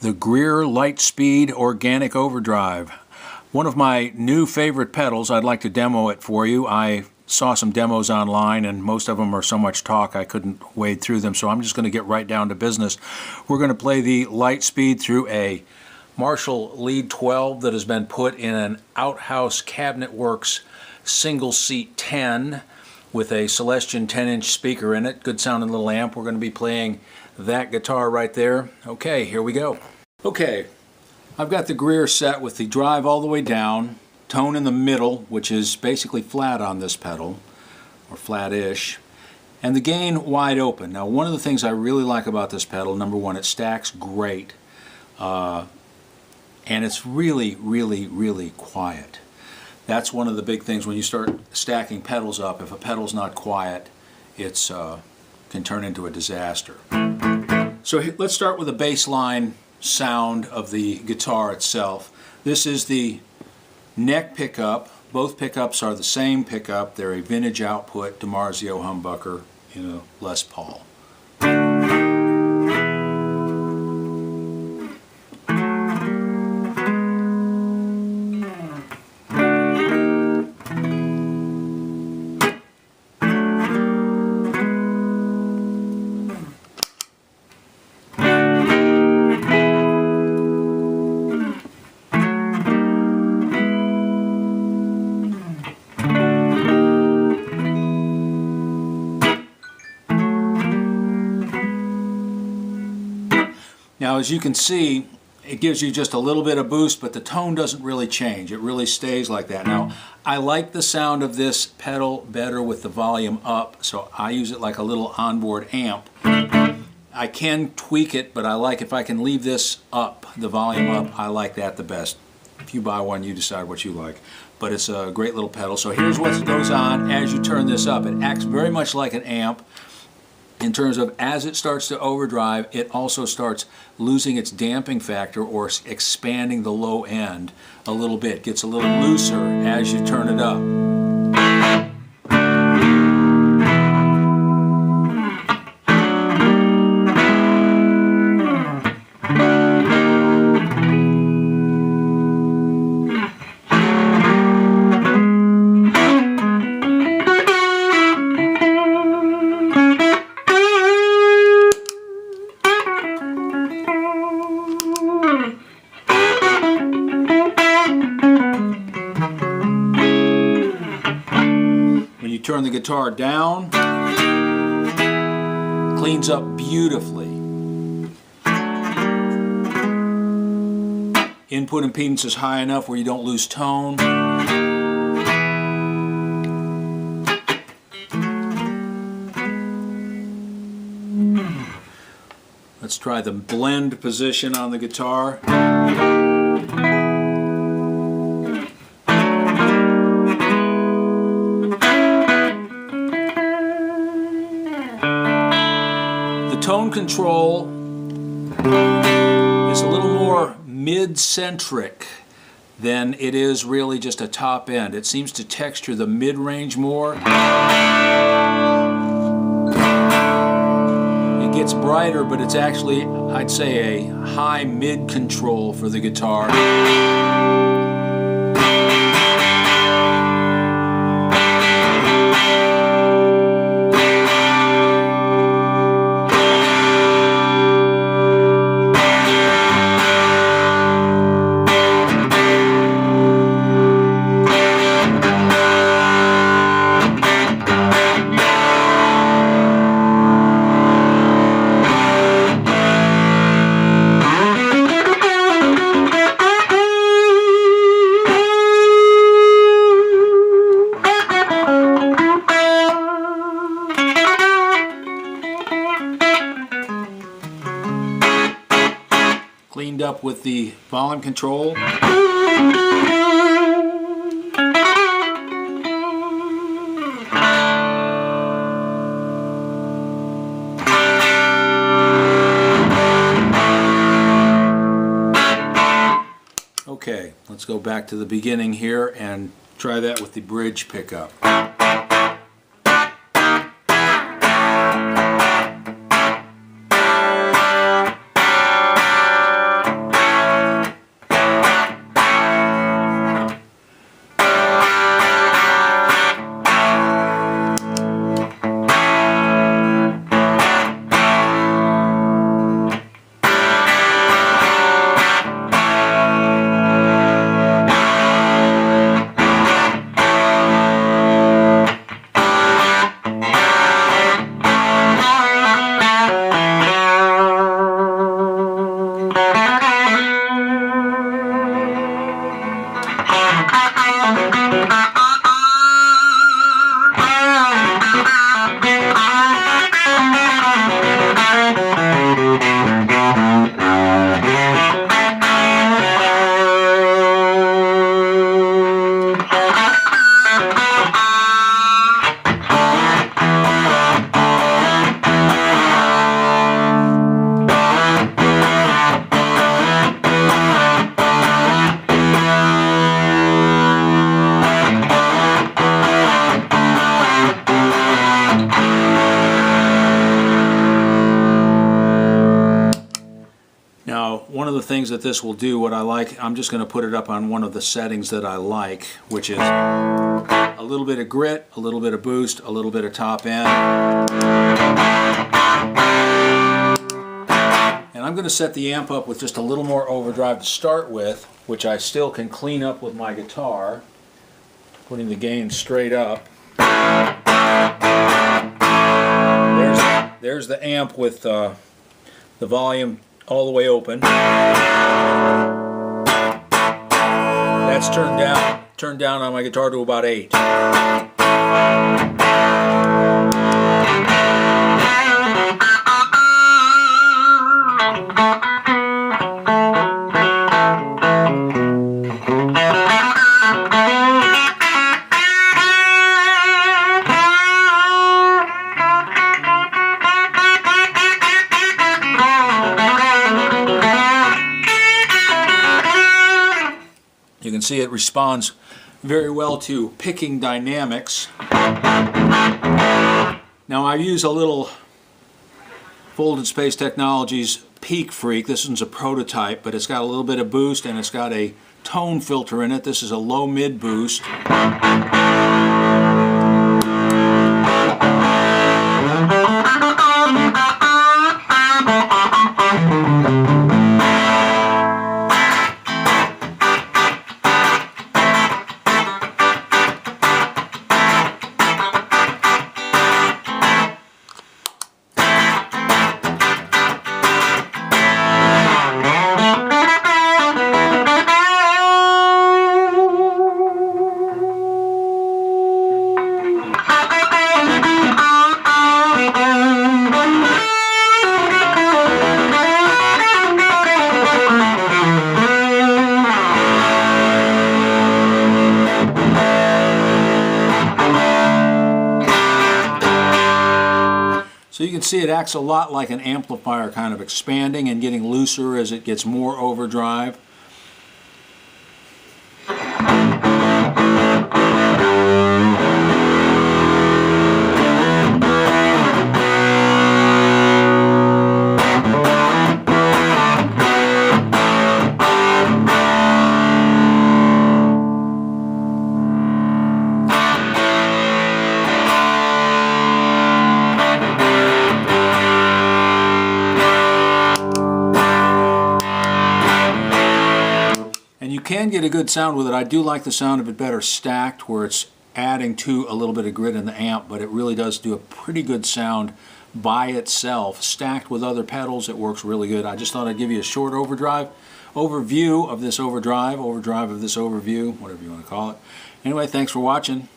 the Greer LightSpeed Organic Overdrive. One of my new favorite pedals. I'd like to demo it for you. I saw some demos online and most of them are so much talk I couldn't wade through them, so I'm just going to get right down to business. We're going to play the LightSpeed through a Marshall Lead 12 that has been put in an Outhouse Cabinet Works single seat 10 with a Celestion 10-inch speaker in it. Good sounding little amp. We're going to be playing that guitar right there. Okay, here we go. Okay, I've got the Greer set with the drive all the way down, tone in the middle, which is basically flat on this pedal, or flat-ish, and the gain wide open. Now, one of the things I really like about this pedal, number one, it stacks great, and it's really, really, really quiet. That's one of the big things when you start stacking pedals up. If a pedal's not quiet, it's can turn into a disaster. So let's start with a bass line sound of the guitar itself. This is the neck pickup. Both pickups are the same pickup. They're a vintage output DiMarzio humbucker in a Les Paul. Now, as you can see, it gives you just a little bit of boost, but the tone doesn't really change. It really stays like that. Now, I like the sound of this pedal better with the volume up, so I use it like a little onboard amp. I can tweak it, but I like if I can leave this up, the volume up, I like that the best. If you buy one, you decide what you like. But it's a great little pedal. So here's what goes on as you turn this up. It acts very much like an amp. In terms of as it starts to overdrive, it also starts losing its damping factor or expanding the low end a little bit. Gets a little looser as you turn it up. Turn the guitar down, cleans up beautifully. Input impedance is high enough where you don't lose tone. Let's try the blend position on the guitar. Tone control is a little more mid-centric than it is really just a top end. It seems to texture the mid-range more. It gets brighter, but it's actually, I'd say, a high mid control for the guitar. Cleaned up with the volume control. Okay, let's go back to the beginning here and try that with the bridge pickup. Now, one of the things that this will do, what I like, I'm just going to put it up on one of the settings that I like, which is a little bit of grit, a little bit of boost, a little bit of top end. And I'm going to set the amp up with just a little more overdrive to start with, which I still can clean up with my guitar, putting the gain straight up. There's the amp with the volume all the way open. That's turned down on my guitar to about 8. You can see it responds very well to picking dynamics. Now I use a little Folded Space Technologies Peak Freak. This one's a prototype, but it's got a little bit of boost and it's got a tone filter in it. This is a low mid boost. So you can see it acts a lot like an amplifier, kind of expanding and getting looser as it gets more overdrive. You can get a good sound with it. I do like the sound of it better stacked, where it's adding to a little bit of grit in the amp, but it really does do a pretty good sound by itself. Stacked with other pedals, it works really good. I just thought I'd give you a short overview of this overdrive of this overview, whatever you want to call it. Anyway, thanks for watching.